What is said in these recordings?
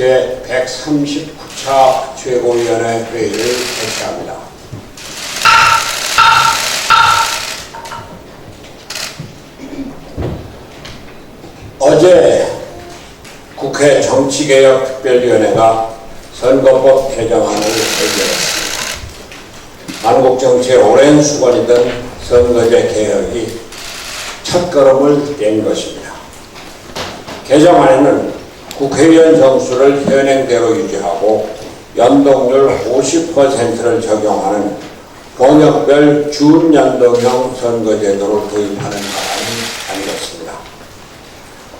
제139차 최고위원회 회의를 개최합니다. 어제 국회 정치개혁특별위원회가 선거법 개정안을 의결했습니다. 한국 정치의 오랜 수건이던 선거제 개혁이 첫걸음을 뗀 것입니다. 개정안에는 국회의원 정수를 현행대로 유지하고 연동률 50%를 적용하는 권역별 준연동형 선거제도를 도입하는 방안이 담겼습니다.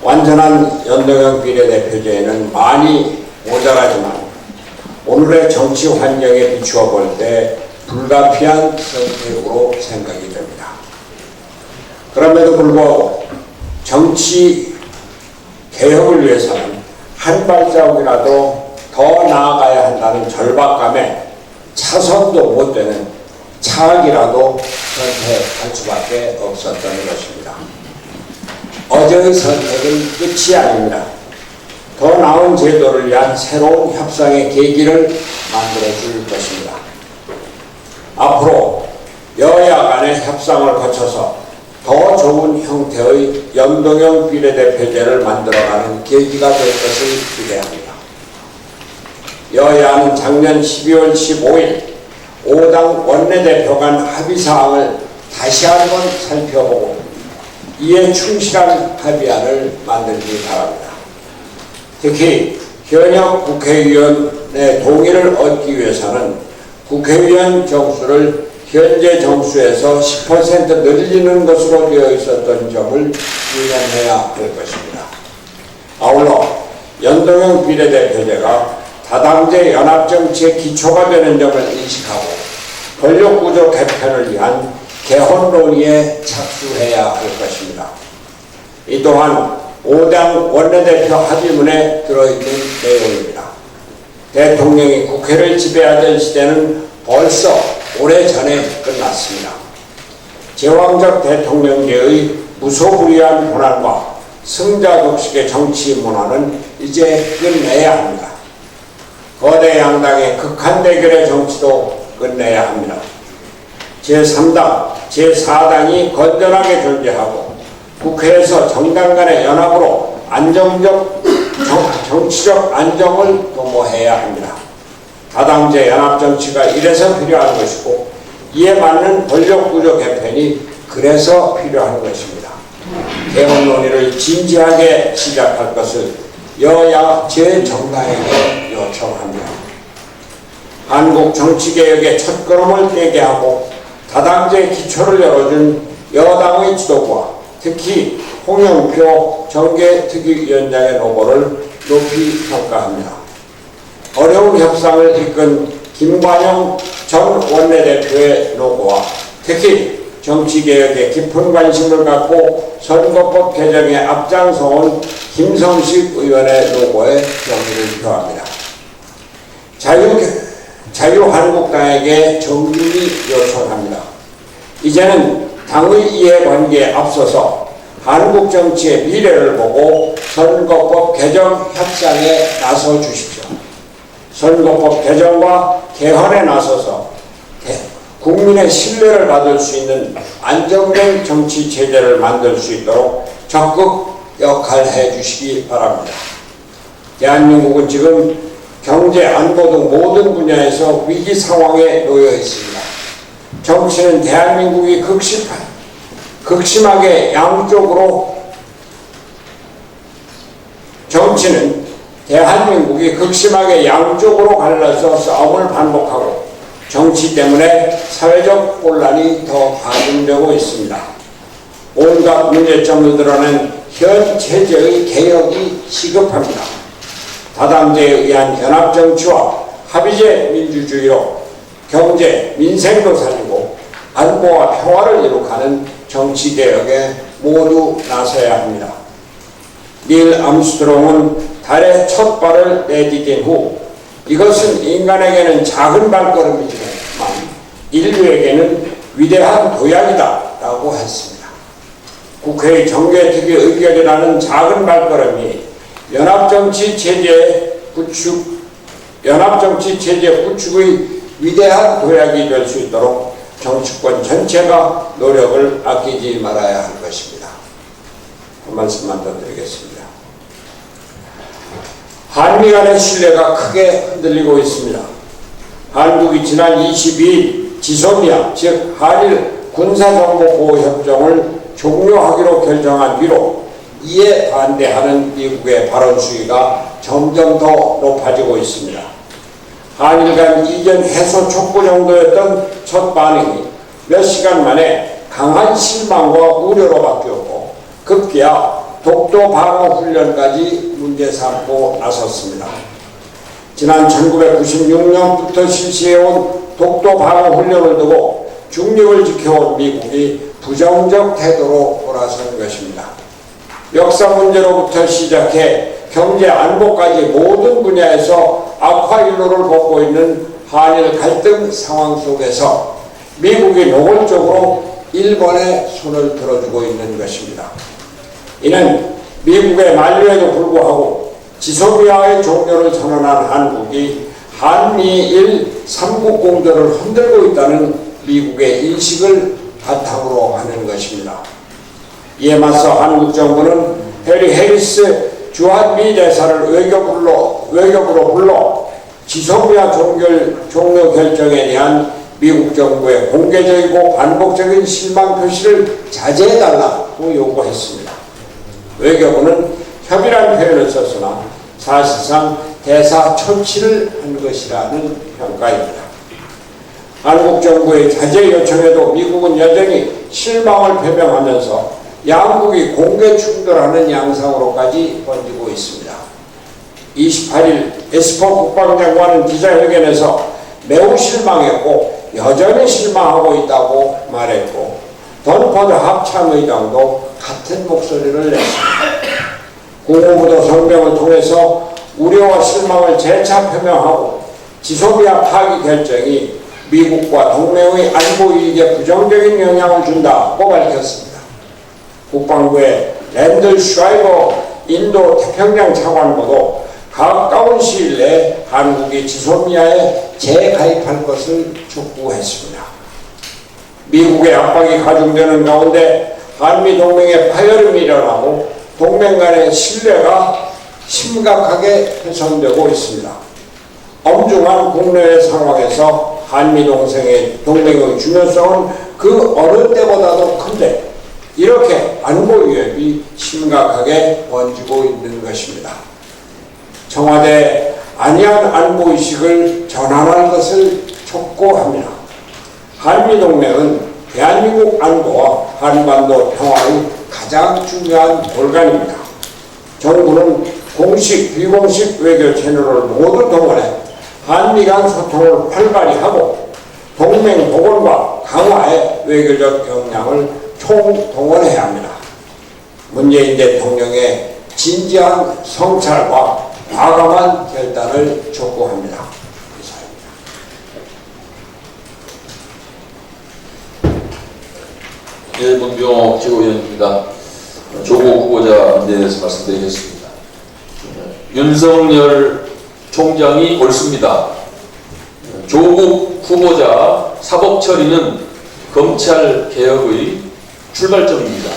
완전한 연동형 비례대표제에는 많이 모자라지만 오늘의 정치 환경에 비추어 볼 때 불가피한 선택으로 생각이 됩니다. 그럼에도 불구하고 정치 개혁을 위해서는 한 발자국이라도 더 나아가야 한다는 절박감에 차선도 못 되는 차악이라도 선택할 수밖에 없었던 것입니다. 어제의 선택은 끝이 아닙니다. 더 나은 제도를 위한 새로운 협상의 계기를 만들어줄 것입니다. 앞으로 여야 간의 협상을 거쳐서 더 좋은 형태의 연동형 비례대표제를 만들어가는 계기가 될 것을 기대합니다. 여야는 작년 12월 15일 5당 원내대표 간 합의사항을 다시 한번 살펴보고 이에 충실한 합의안을 만들기 바랍니다. 특히 현역 국회의원의 동의를 얻기 위해서는 국회의원 정수를 현재 정수에서 10% 늘리는 것으로 되어 있었던 점을 유념해야 할 것입니다. 아울러 연동형 비례대표제가 다당제 연합정치의 기초가 되는 점을 인식하고 권력구조 개편을 위한 개헌 논의에 착수해야 할 것입니다. 이 또한 5당 원내대표 합의문에 들어있는 내용입니다. 대통령이 국회를 지배하던 시대는 벌써 오래전에 끝났습니다. 제왕적 대통령제의 무소불위한 권한과 승자독식의 정치 문화는 이제 끝내야 합니다. 거대 양당의 극한 대결의 정치도 끝내야 합니다. 제3당, 제4당이 건전하게 존재하고 국회에서 정당 간의 연합으로 정치적 안정을 도모해야 합니다. 다당제 연합정치가 이래서 필요한 것이고 이에 맞는 권력구조 개편이 그래서 필요한 것입니다. 개헌 논의를 진지하게 시작할 것을 여야 제 정당에게 요청합니다. 한국 정치개혁의 첫걸음을 떼게 하고 다당제 기초를 열어준 여당의 지도부와 특히 홍영표 정계특위위원장의 노고를 높이 평가합니다. 어려운 협상을 이끈 김관영 전 원내대표의 노고와 특히 정치개혁에 깊은 관심을 갖고 선거법 개정에 앞장서온 김성식 의원의 노고에 경의를 표합니다. 자유한국당에게 정중히 요청합니다. 이제는 당의 이해관계에 앞서서 한국 정치의 미래를 보고 선거법 개정 협상에 나서 주십시오. 선거법 개정과 개헌에 나서서 국민의 신뢰를 받을 수 있는 안정된 정치 체제를 만들 수 있도록 적극 역할해 주시기 바랍니다. 대한민국은 지금 경제, 안보 등 모든 분야에서 위기 상황에 놓여 있습니다. 정치는 대한민국이 극심하게 양쪽으로 갈라서 싸움을 반복하고 정치 때문에 사회적 혼란이 더 가중되고 있습니다. 온갖 문제점을 드러낸 현 체제의 개혁이 시급합니다. 다당제에 의한 연합정치와 합의제 민주주의로 경제, 민생도 살리고 안보와 평화를 이룩하는 정치개혁에 모두 나서야 합니다. 닐 암스트롱은 달에 첫 발을 내디딘 후 이것은 인간에게는 작은 발걸음이지만 인류에게는 위대한 도약이다 라고 했습니다. 국회의 정계특위 의결이라는 작은 발걸음이 연합정치 체제의 구축, 연합정치 체제 구축의 위대한 도약이 될 수 있도록 정치권 전체가 노력을 아끼지 말아야 할 것입니다. 한 말씀만 더 드리겠습니다. 한미 간의 신뢰가 크게 흔들리고 있습니다. 한국이 지난 22일 지소미아, 즉 한일 군사정보보호협정을 종료하기로 결정한 뒤로 이에 반대하는 미국의 발언 수위가 점점 더 높아지고 있습니다. 한일 간 이전 해소 촉구 정도였던 첫 반응이 몇 시간 만에 강한 실망과 우려로 바뀌었고 급기야 독도 방어 훈련까지 문제 삼고 나섰습니다. 지난 1996년부터 실시해온 독도 방어 훈련을 두고 중립을 지켜온 미국이 부정적 태도로 돌아선 것입니다. 역사 문제로부터 시작해 경제 안보까지 모든 분야에서 악화일로를 걷고 있는 한일 갈등 상황 속에서 미국이 노골적으로 일본의 손을 들어주고 있는 것입니다. 이는 미국의 만류에도 불구하고 지소미아의 종료를 선언한 한국이 한미일 삼국 공조를 흔들고 있다는 미국의 인식을 바탕으로 하는 것입니다. 이에 맞서 한국 정부는 해리 해리스 주한미 대사를 외교부로 불러 지소미아 종료 결정에 대한 미국 정부의 공개적이고 반복적인 실망 표시를 자제해달라고 요구했습니다. 외교부는 협의란 표현을 썼으나 사실상 대사 처치를 한 것이라는 평가입니다. 한국 정부의 자제 요청에도 미국은 여전히 실망을 표명하면서 양국이 공개 충돌하는 양상으로까지 번지고 있습니다. 28일 에스퍼 국방장관은 기자회견에서 매우 실망했고 여전히 실망하고 있다고 말했고 던퍼드 합참의장도 같은 목소리를 냈습니다. 국무부도 성명을 통해서 우려와 실망을 재차 표명하고 지소미아 파기 결정이 미국과 동맹의 안보 이익에 부정적인 영향을 준다고 밝혔습니다. 국방부의 랜들 슈라이버 인도 태평양 차관보도 가까운 시일 내에 한국이 지소미아에 재가입할 것을 촉구했습니다. 미국의 압박이 가중되는 가운데 한미 동맹의 파열음이 일어나고 동맹 간의 신뢰가 심각하게 훼손되고 있습니다. 엄중한 국내외 상황에서 한미 동맹의 중요성은 그 어느 때보다도 큰데 이렇게 안보 위협이 심각하게 번지고 있는 것입니다. 청와대 안이한 안보의식을 전환할 것을 촉구합니다. 한미동맹은 대한민국 안보와 한반도 평화의 가장 중요한 organ입니다. 정부는 공식, 비공식 외교 채널을 모두 동원해 한미 간 소통을 활발히 하고 동맹 복원과 강화에 외교적 역량을 총동원해야 합니다. 문재인 대통령의 진지한 성찰과 과감한 결단을 촉구합니다. 예, 문병호 최고위원입니다. 조국 후보자 문제에 대해서 말씀드리겠습니다. 윤석열 총장이 옳습니다. 조국 후보자 사법 처리는 검찰 개혁의 출발점입니다.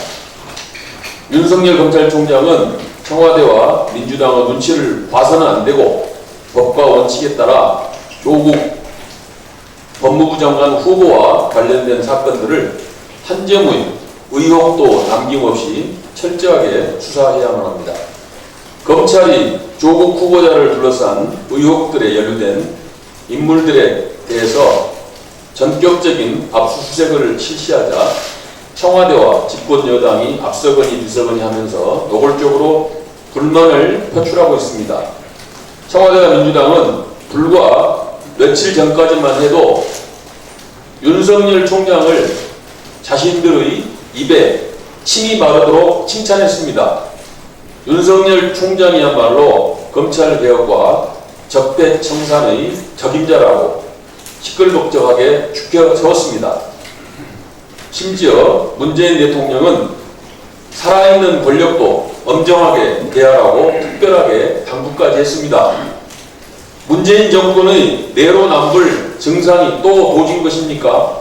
윤석열 검찰총장은 청와대와 민주당의 눈치를 봐서는 안 되고 법과 원칙에 따라 조국 법무부 장관 후보와 관련된 사건들을 한 점의 의혹도 남김없이 철저하게 수사해야만 합니다. 검찰이 조국 후보자를 둘러싼 의혹들에 연루된 인물들에 대해서 전격적인 압수수색을 실시하자 청와대와 집권여당이 앞서거니 뒤서거니 하면서 노골적으로 불만을 표출하고 있습니다. 청와대와 민주당은 불과 며칠 전까지만 해도 윤석열 총장을 자신들의 입에 침이 마르도록 칭찬했습니다. 윤석열 총장이야말로 검찰개혁과 적폐청산의 적임자라고 시끌벅적하게 죽여세웠습니다. 심지어 문재인 대통령은 살아있는 권력도 엄정하게 대하라고 특별하게 당부까지 했습니다. 문재인 정권의 내로남불 증상이 또 도진 것입니까?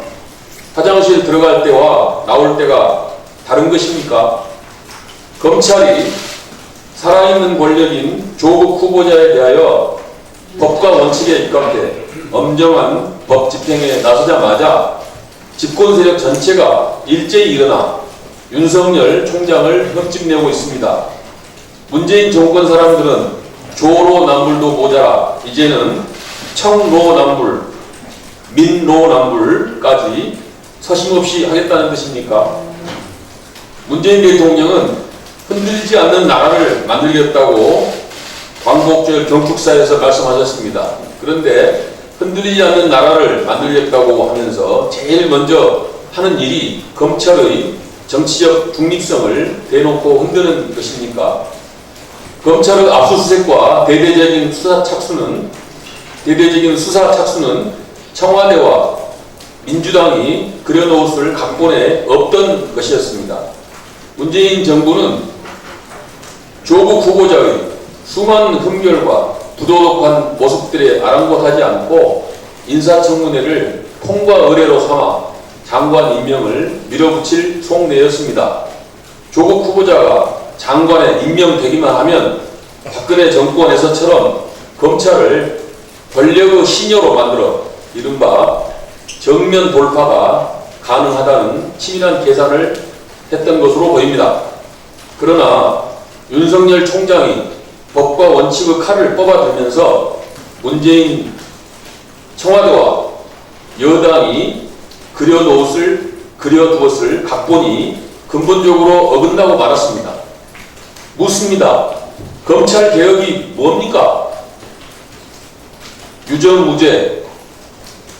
화장실 들어갈 때와 나올 때가 다른 것입니까? 검찰이 살아있는 권력인 조국 후보자에 대하여 법과 원칙에 입각해 엄정한 법 집행에 나서자마자 집권 세력 전체가 일제히 일어나 윤석열 총장을 흠집내고 있습니다. 문재인 정권 사람들은 조로남불도 모자라 이제는 청로남불, 민로남불까지 서심없이 하겠다는 뜻입니까? 문재인 대통령은 흔들리지 않는 나라를 만들겠다고 광복절 경축사에서 말씀하셨습니다. 그런데 흔들리지 않는 나라를 만들겠다고 하면서 제일 먼저 하는 일이 검찰의 정치적 중립성을 대놓고 흔드는 것입니까? 검찰의 압수수색과 대대적인 수사 착수는 청와대와 민주당이 그려놓을 각본에 없던 것이었습니다. 문재인 정부는 조국 후보자의 수많은 흠결과 부도덕한 모습들에 아랑곳하지 않고 인사청문회를 통과 의례로 삼아 장관 임명을 밀어붙일 속내였습니다. 조국 후보자가 장관에 임명되기만 하면 박근혜 정권에서처럼 검찰을 권력의 시녀로 만들어 이른바 정면 돌파가 가능하다는 치밀한 계산을 했던 것으로 보입니다. 그러나 윤석열 총장이 법과 원칙의 칼을 뽑아들면서 문재인 청와대와 여당이 그려두었을 각본이 근본적으로 어긋나고 말았습니다. 묻습니다. 검찰 개혁이 뭡니까? 유전무죄,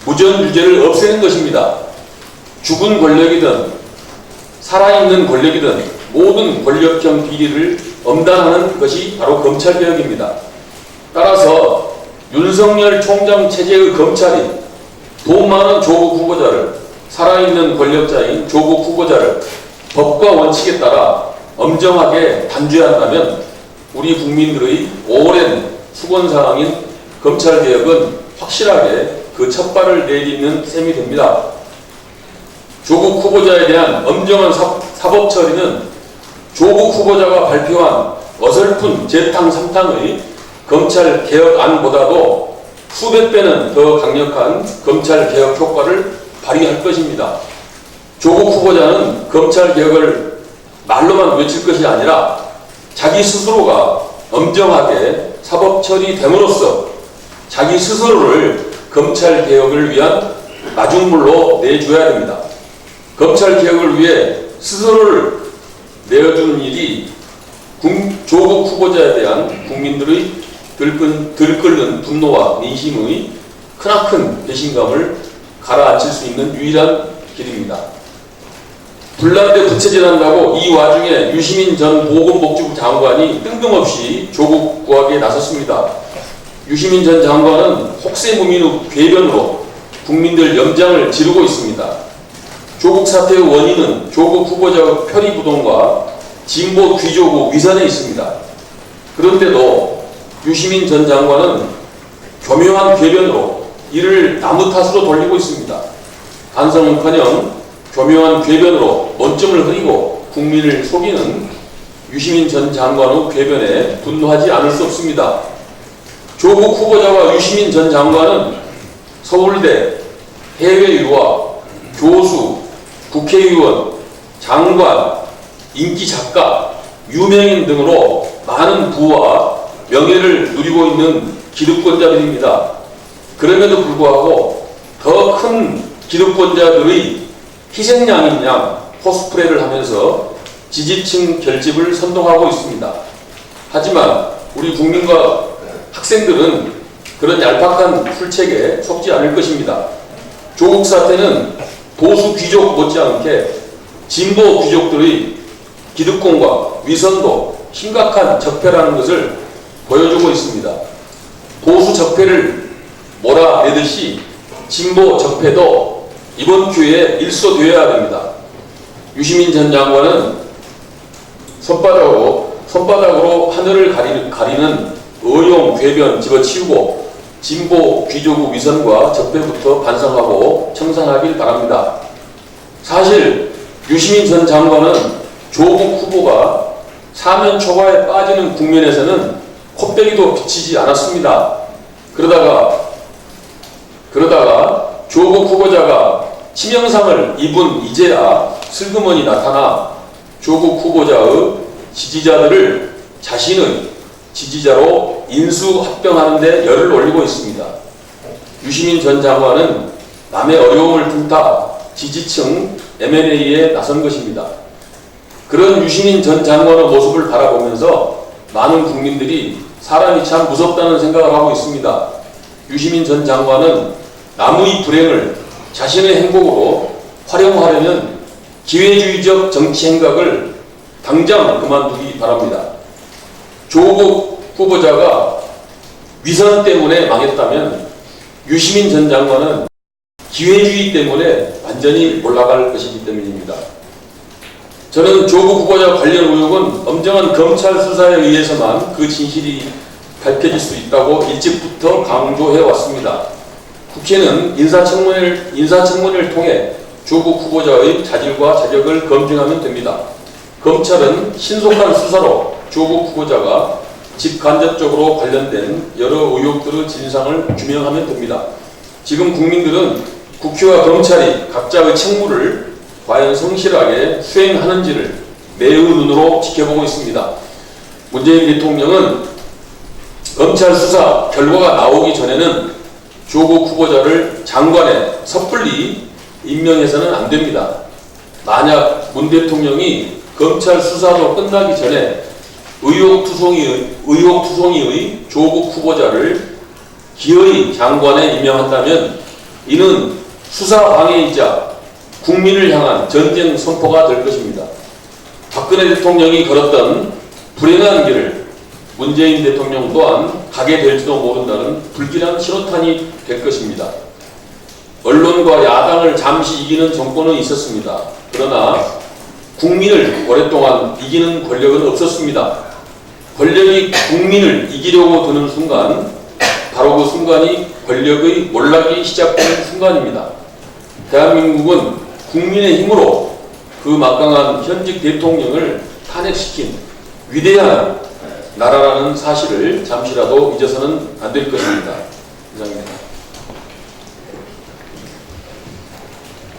무전유죄를 없애는 것입니다. 죽은 권력이든 살아있는 권력이든 모든 권력형 비리를 엄단하는 것이 바로 검찰개혁입니다. 따라서 윤석열 총장 체제의 검찰이 돈 많은 조국 후보자를, 살아있는 권력자인 조국 후보자를 법과 원칙에 따라 엄정하게 단죄한다면 우리 국민들의 오랜 수건사항인 검찰개혁은 확실하게 그 첫발을 내딛는 셈이 됩니다. 조국 후보자에 대한 엄정한 사법 처리는 조국 후보자가 발표한 어설픈 재탕 삼탕의 검찰개혁안보다도 수백 배는 더 강력한 검찰개혁 효과를 발휘할 것입니다. 조국 후보자는 검찰개혁을 말로만 외칠 것이 아니라 자기 스스로가 엄정하게 사법 처리됨으로써 자기 스스로를 검찰개혁을 위한 마중물로 내줘야 됩니다. 검찰개혁을 위해 스스로를 내어주는 일이 조국 후보자에 대한 국민들의 들끓는 분노와 민심의 크나큰 배신감을 가라앉힐 수 있는 유일한 길입니다. 불난데 부채질한다고 이 와중에 유시민 전 보건복지부 장관이 뜬금없이 조국 구하기에 나섰습니다. 유시민 전 장관은 혹세무민의 궤변으로 국민들 염장을 지르고 있습니다. 조국 사태의 원인은 조국 후보자의 편의부동과 진보 귀족의 위선에 있습니다. 그런데도 유시민 전 장관은 교묘한 궤변으로 이를 나무 탓으로 돌리고 있습니다. 반성은커녕 교묘한 궤변으로 논점을 흐리고 국민을 속이는 유시민 전 장관의 궤변에 분노하지 않을 수 없습니다. 조국 후보자와 유시민 전 장관은 서울대, 해외 유학, 교수, 국회의원, 장관, 인기 작가, 유명인 등으로 많은 부와 명예를 누리고 있는 기득권자들입니다. 그럼에도 불구하고 더 큰 기득권자들의 희생양인 양 코스프레를 하면서 지지층 결집을 선동하고 있습니다. 하지만 우리 국민과 학생들은 그런 얄팍한 풀책에 속지 않을 것입니다. 조국 사태는 보수 귀족 못지않게 진보 귀족들의 기득권과 위선도 심각한 적폐라는 것을 보여주고 있습니다. 보수 적폐를 몰아내듯이 진보 적폐도 이번 기회에 일소되어야 됩니다. 유시민 전 장관은 손바닥으로 하늘을 가리는 의용 궤변 집어치우고 진보 귀족의 위선과 적폐부터 반성하고 청산하길 바랍니다. 사실 유시민 전 장관은 조국 후보가 사면 초과에 빠지는 국면에서는 콧배기도 비치지 않았습니다. 그러다가 조국 후보자가 치명상을 입은 이제야 슬그머니 나타나 조국 후보자의 지지자들을 자신의 지지자로 인수합병하는 데 열을 올리고 있습니다. 유시민 전 장관은 남의 어려움을 틈타 지지층 M&A에 나선 것입니다. 그런 유시민 전 장관의 모습을 바라보면서 많은 국민들이 사람이 참 무섭다는 생각을 하고 있습니다. 유시민 전 장관은 남의 불행을 자신의 행복으로 활용하려면 기회주의적 정치 행각을 당장 그만두기 바랍니다. 조국 후보자가 위선 때문에 망했다면 유시민 전 장관은 기회주의 때문에 완전히 올라갈 것이기 때문입니다. 저는 조국 후보자 관련 의혹은 엄정한 검찰 수사에 의해서만 그 진실이 밝혀질 수 있다고 일찍부터 강조해 왔습니다. 국회는 인사청문회를 통해 조국 후보자의 자질과 자격을 검증하면 됩니다. 검찰은 신속한 수사로 조국 후보자가 직간접적으로 관련된 여러 의혹들의 진상을 규명하면 됩니다. 지금 국민들은 국회와 검찰이 각자의 책무를 과연 성실하게 수행하는지를 매우 눈으로 지켜보고 있습니다. 문재인 대통령은 검찰 수사 결과가 나오기 전에는 조국 후보자를 장관에 섣불리 임명해서는 안 됩니다. 만약 문 대통령이 검찰 수사로 끝나기 전에 의혹투성이의 조국 후보자를 기어이 장관에 임명한다면 이는 수사 방해이자 국민을 향한 전쟁 선포가 될 것입니다. 박근혜 대통령이 걸었던 불행한 길을 문재인 대통령 또한 가게 될지도 모른다는 불길한 신호탄이 될 것입니다. 언론과 야당을 잠시 이기는 정권은 있었습니다. 그러나 국민을 오랫동안 이기는 권력은 없었습니다. 권력이 국민을 이기려고 드는 순간, 바로 그 순간이 권력의 몰락이 시작되는 순간입니다. 대한민국은 국민의 힘으로 그 막강한 현직 대통령을 탄핵시킨 위대한 나라라는 사실을 잠시라도 잊어서는 안 될 것입니다. 이상입니다.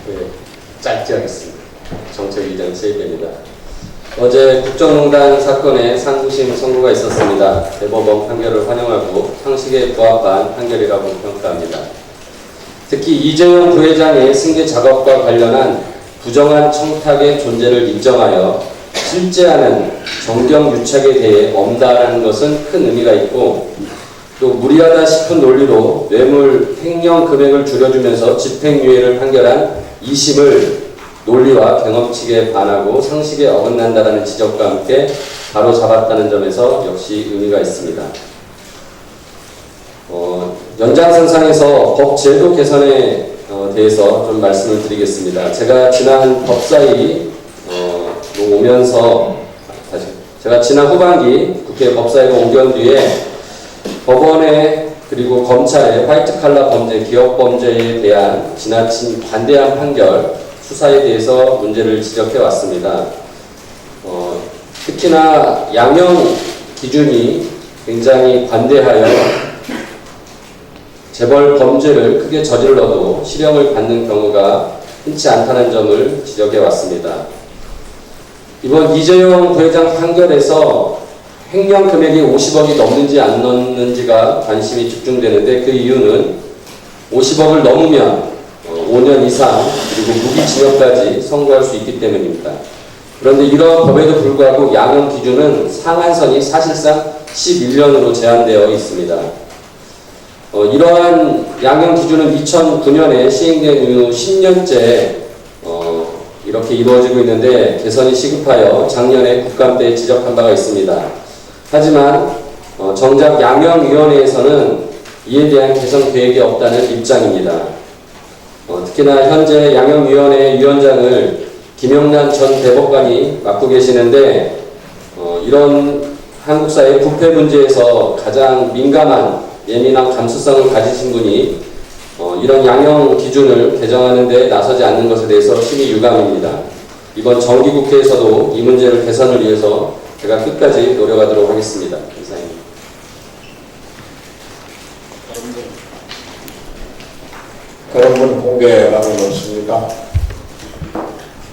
네, 짧게 하겠습니다. 정책위장 세입입니다. 어제 국정농단 사건에 상부심 선고가 있었습니다. 대법원 판결을 환영하고 상식에 부합한 판결이라고 평가합니다. 특히 이재용 부회장의 승계 작업과 관련한 부정한 청탁의 존재를 인정하여 실제하는 정경 유착에 대해 엄다라는 것은 큰 의미가 있고, 또 무리하다 싶은 논리로 뇌물 횡령 금액을 줄여주면서 집행유예를 판결한 2심을 논리와 경험칙에 반하고 상식에 어긋난다라는 지적과 함께 바로 잡았다는 점에서 역시 의미가 있습니다. 연장선상에서 법 제도 개선에 대해서 좀 말씀을 드리겠습니다. 제가 지난 법사위 오면서 제가 지난 후반기 국회 법사위로 오견 뒤에 법원에 그리고 검찰의 화이트 칼라 범죄, 기업 범죄에 대한 지나친 관대한 판결, 수사에 대해서 문제를 지적해 왔습니다. 특히나 양형 기준이 굉장히 관대하여 재벌 범죄를 크게 저질러도 실형을 받는 경우가 흔치 않다는 점을 지적해 왔습니다. 이번 이재용 부회장 판결에서 횡령 금액이 50억이 넘는지 안 넘는지가 관심이 집중되는데, 그 이유는 50억을 넘으면 5년 이상 그리고 무기징역까지 선고할 수 있기 때문입니다. 그런데 이런 법에도 불구하고 양형 기준은 상한선이 사실상 11년으로 제한되어 있습니다. 이러한 양형 기준은 2009년에 시행된 이후 10년째 이렇게 이루어지고 있는데 개선이 시급하여 작년에 국감때 지적한 바가 있습니다. 하지만 정작 양형위원회에서는 이에 대한 개선 계획이 없다는 입장입니다. 특히나 현재 양형위원회 위원장을 김영란 전 대법관이 맡고 계시는데 이런 한국 사회 부패 문제에서 가장 민감한 예민한 감수성을 가지신 분이 이런 양형 기준을 개정하는 데 나서지 않는 것에 대해서 심히 유감입니다. 이번 정기국회에서도 이 문제를 개선을 위해서 제가 끝까지 노력하도록 하겠습니다. 이상입니다. 그런 분 공개 발언 없습니까?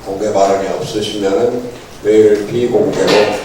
공개 발언이 없으시면 매일 비공개로